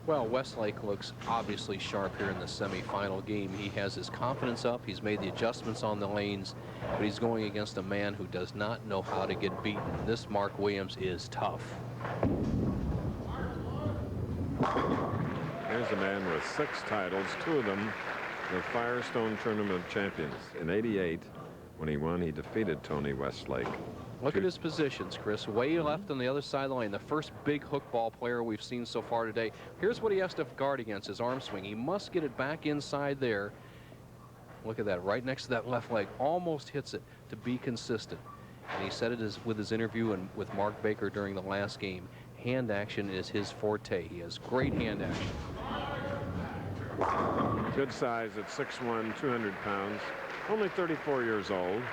Well, Westlake looks obviously sharp here in the semifinal game. He has his confidence up. He's made the adjustments on the lanes, but he's going against a man who does not know how to get beaten. This Mark Williams is tough. Here's a man with 6 titles, 2 of them the Firestone Tournament champions. In '88, when he won, he defeated Tony Westlake. Look at his positions, Chris. Way left on the other side of the lane. The first big hook ball player we've seen so far today. Here's what he has to guard against, his arm swing. He must get it back inside there. Look at that, right next to that left leg. Almost hits it to be consistent. And he said it with his interview and with Mark Baker during the last game. Hand action is his forte. He has great hand action. Good size at 6'1", 200 pounds. Only 34 years old.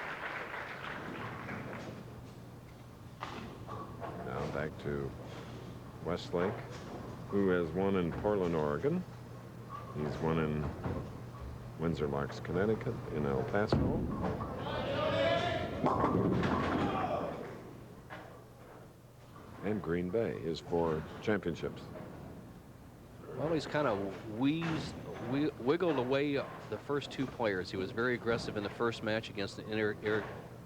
Back to Westlake, who has won in Portland, Oregon. He's won in Windsor Locks, Connecticut, in El Paso. And Green Bay, his 4 championships. Well, he's kind of wiggled away the first 2 players. He was very aggressive in the first match against the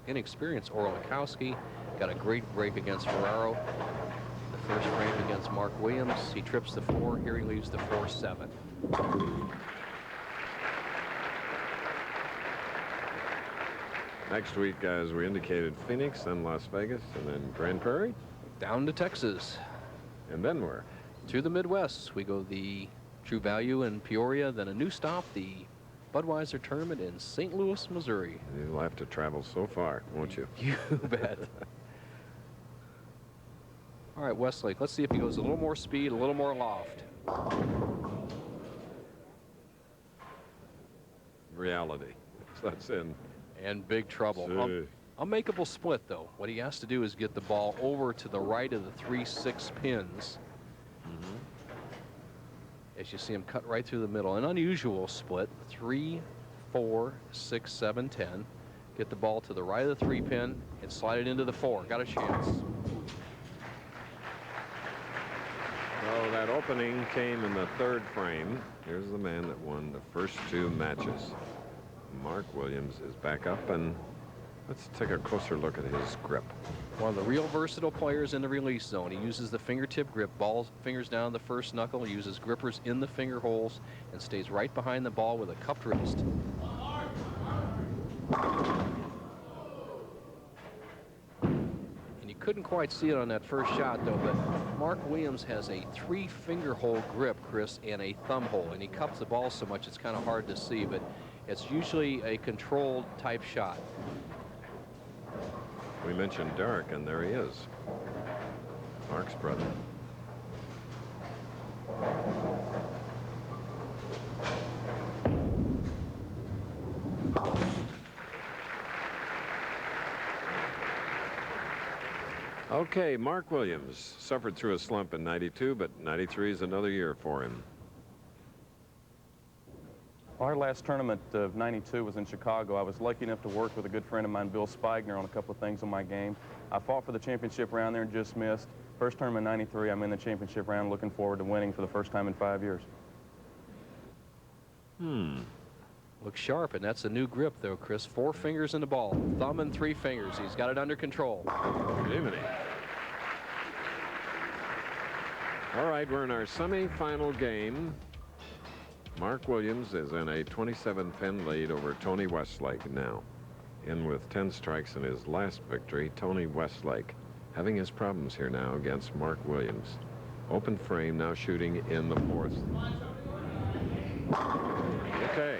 inexperienced Orlikowski. Got a great break against Ferraro. The first frame against Mark Williams. He trips the 4. Here he leaves the 4-7. Next week, as we indicated, Phoenix, then Las Vegas, and then Grand Prairie. Down to Texas. And then where? To the Midwest. We go the True Value in Peoria, then a new stop, the Budweiser Tournament in St. Louis, Missouri. You'll have to travel so far, won't you? You bet. All right, Westlake, let's see if he goes a little more speed, a little more loft. Reality. That's in. And big trouble. A makeable split, though. What he has to do is get the ball over to the right of the 3-6 pins. As you see him cut right through the middle. An unusual split. 3, 4, 6, 7, 10. Get the ball to the right of the 3 pin and slide it into the 4. Got a chance. Oh, that opening came in the 3rd frame. Here's the man that won the first 2 matches. Mark Williams is back up, and let's take a closer look at his grip. One of the real versatile players in the release zone. He uses the fingertip grip, fingers down the first knuckle, he uses grippers in the finger holes, and stays right behind the ball with a cupped wrist. And you couldn't quite see it on that first shot, though, but Mark Williams has a 3-finger hole grip, Chris, and a thumb hole, and he cups the ball so much it's kind of hard to see, but it's usually a controlled type shot. We mentioned Derek, and there he is. Mark's brother. Okay, Mark Williams suffered through a slump in '92, but '93 is another year for him. Our last tournament of '92 was in Chicago. I was lucky enough to work with a good friend of mine, Bill Spigner, on a couple of things on my game. I fought for the championship round there and just missed. First tournament in '93, I'm in the championship round, looking forward to winning for the first time in 5 years. Looks sharp, and that's a new grip, though, Chris. 4 fingers in the ball, thumb and 3 fingers. He's got it under control. Jiminy. All right, we're in our semifinal game. Mark Williams is in a 27-pin lead over Tony Westlake now. In with 10 strikes in his last victory, Tony Westlake having his problems here now against Mark Williams. Open frame, now shooting in the 4th. Okay.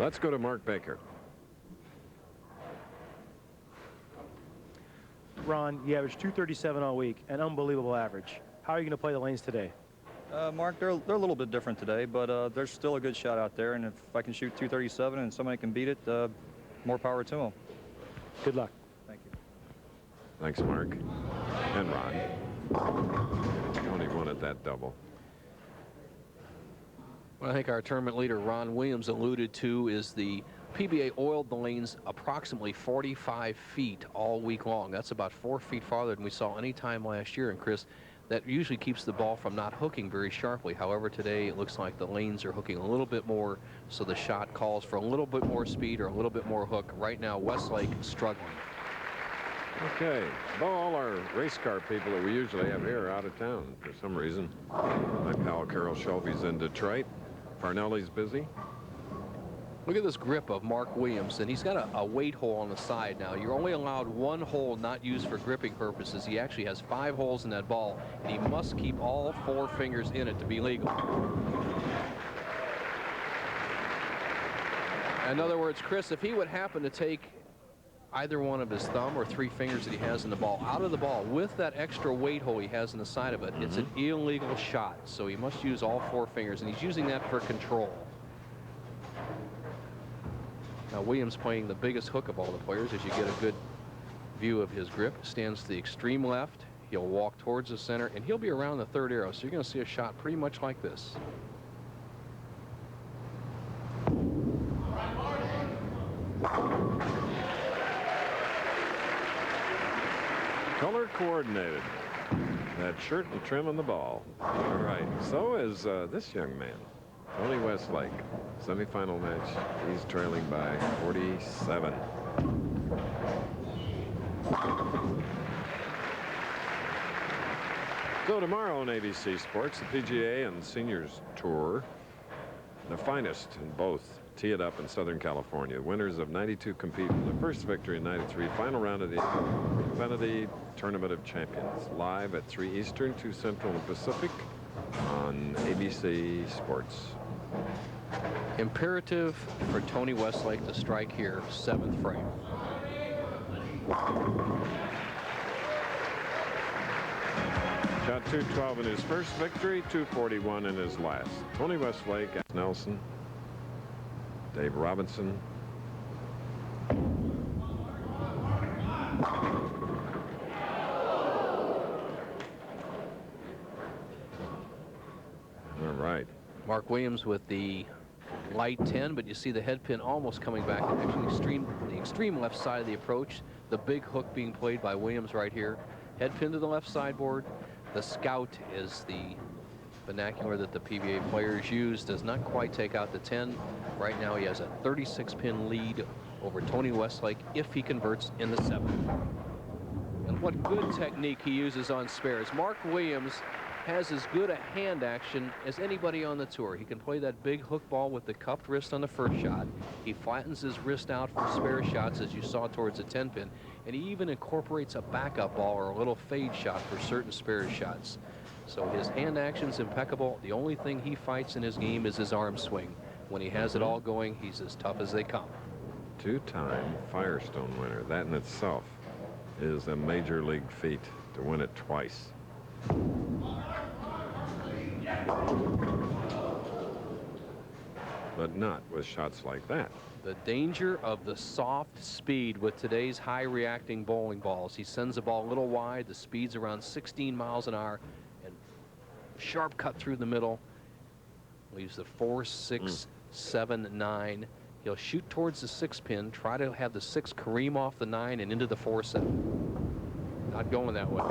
Let's go to Mark Baker. Ron, you averaged 237 all week, an unbelievable average. How are you going to play the lanes today? Mark, they're a little bit different today, but there's still a good shot out there, and if I can shoot 237 and somebody can beat it, more power to them. Good luck. Thank you. Thanks, Mark. And Ron. Tony won at that double. What I think our tournament leader, Ron Williams, alluded to is the PBA oiled the lanes approximately 45 feet all week long. That's about 4 feet farther than we saw any time last year. And Chris, that usually keeps the ball from not hooking very sharply. However, today it looks like the lanes are hooking a little bit more, so the shot calls for a little bit more speed or a little bit more hook. Right now, Westlake struggling. Okay, well, all our race car people that we usually have here are out of town for some reason. My pal Carol Shelby's in Detroit. Farnelli's busy. Look at this grip of Mark Williams, and he's got a weight hole on the side now. You're only allowed one hole not used for gripping purposes. He actually has 5 holes in that ball, and he must keep all 4 fingers in it to be legal. In other words, Chris, if he would happen to take either one of his thumb or 3 fingers that he has in the ball out of the ball with that extra weight hole he has in the side of it, it's an illegal shot. So he must use all 4 fingers, and he's using that for control. Now Williams playing the biggest hook of all the players. As you get a good view of his grip, stands to the extreme left. He'll walk towards the center, and he'll be around the 3rd arrow. So you're going to see a shot pretty much like this. Color coordinated. That shirt and trim on the ball. All right. So is this young man, Tony Westlake. Semifinal match. He's trailing by 47. So tomorrow on ABC Sports, the PGA and Seniors Tour, the finest in both tee it up in Southern California. Winners of 92 compete for the first victory in 93. Final round of the Infinity Tournament of Champions. Live at 3 Eastern, 2 Central and Pacific on ABC Sports. Imperative for Tony Westlake to strike here, 7th frame. Shot 212 in his first victory, 241 in his last. Tony Westlake, Nelson, Dave Robinson. All right. Mark Williams with the light 10, but you see the head pin almost coming back. Actually, the extreme left side of the approach. The big hook being played by Williams right here. Head pin to the left sideboard. The scout is the vernacular that the PBA players use. Does not quite take out the 10. Right now he has a 36-pin lead over Tony Westlake if he converts in the 7th. And what good technique he uses on spares. Mark Williams has as good a hand action as anybody on the tour. He can play that big hook ball with the cupped wrist on the first shot. He flattens his wrist out for spare shots, as you saw towards the 10-pin. And he even incorporates a backup ball or a little fade shot for certain spare shots. So his hand action's impeccable. The only thing he fights in his game is his arm swing. When he has it all going, he's as tough as they come. 2-time Firestone winner. That in itself is a major league feat to win it twice. But not with shots like that. The danger of the soft speed with today's high reacting bowling balls. He sends the ball a little wide. The speed's around 16 miles an hour, and sharp cut through the middle. Leaves the 4, 6, 7, 9. He'll shoot towards the 6-pin, try to have the 6 careem off the 9 and into the 4, 7. Not going that way.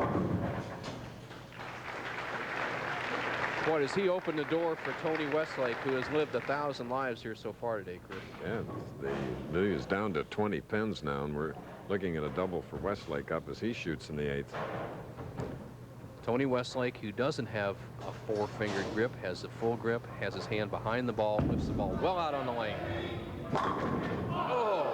Boy, does he open the door for Tony Westlake, who has lived 1,000 lives here so far today, Chris. Yeah, the lead is down to 20 pins now, and we're looking at a double for Westlake up as he shoots in the 8th. Tony Westlake, who doesn't have a 4-fingered grip, has the full grip, has his hand behind the ball, lifts the ball well out on the lane. Oh!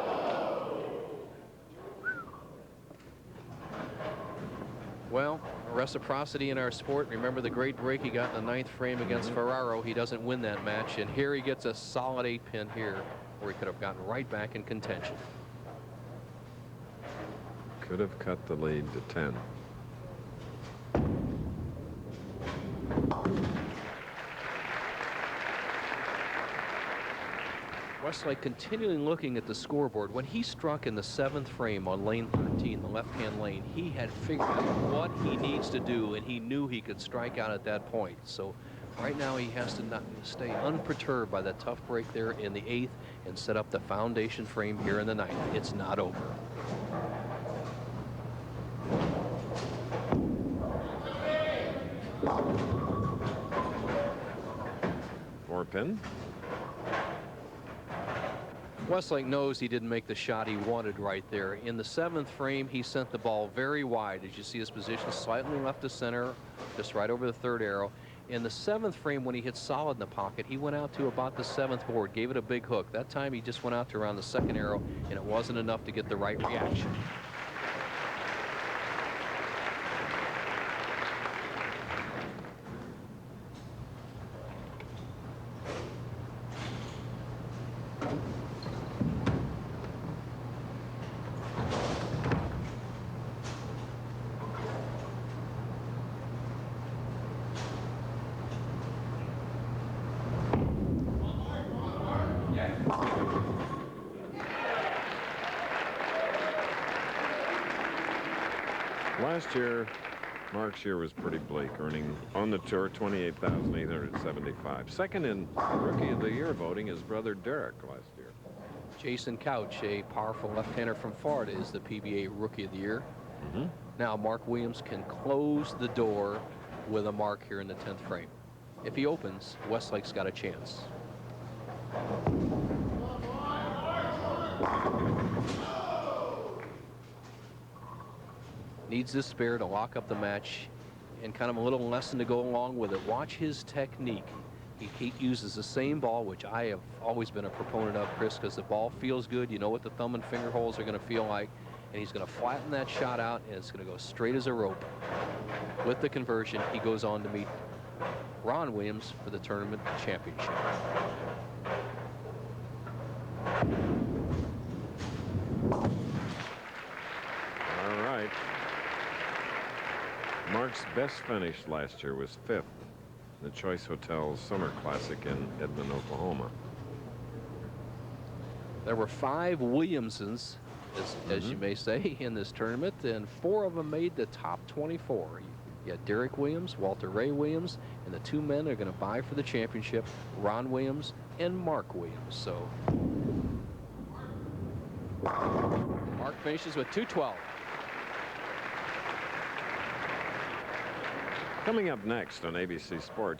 Well, reciprocity in our sport. Remember the great break he got in the 9th frame against Ferraro. He doesn't win that match, and here he gets a solid 8-pin here where he could have gotten right back in contention. Could have cut the lead to 10. Westlake continually looking at the scoreboard. When he struck in the 7th frame on lane 13, the left-hand lane, he had figured out what he needs to do, and he knew he could strike out at that point. So Right now, he has to not stay unperturbed by that tough break there in the 8th and set up the foundation frame here in the 9th. It's not over. Four pin. Westlake knows he didn't make the shot he wanted right there. In the 7th frame, he sent the ball very wide. As you see, his position slightly left to center, just right over the 3rd arrow. In the 7th frame, when he hit solid in the pocket, he went out to about the 7th board, gave it a big hook. That time, he just went out to around the 2nd arrow, and it wasn't enough to get the right reaction. Last year, Mark's year was pretty bleak, earning on the tour $28,875. Second in Rookie of the Year voting is brother Derek last year. Jason Couch, a powerful left-hander from Florida, is the PBA Rookie of the Year. Now Mark Williams can close the door with a mark here in the 10th frame. If he opens, Westlake's got a chance. Needs this spare to lock up the match, and kind of a little lesson to go along with it. Watch his technique. He uses the same ball, which I have always been a proponent of, Chris, because the ball feels good. You know what the thumb and finger holes are going to feel like, and he's going to flatten that shot out, and it's going to go straight as a rope. With the conversion, he goes on to meet Ron Williams for the tournament championship. All right. Mark's best finish last year was 5th in the Choice Hotels Summer Classic in Edmond, Oklahoma. There were 5 Williamsons, as you may say, in this tournament, and 4 of them made the top 24. You had Derek Williams, Walter Ray Williams, and the 2 men that are going to vie for the championship, Ron Williams and Mark Williams. So Mark finishes with 212. Coming up next on ABC Sports.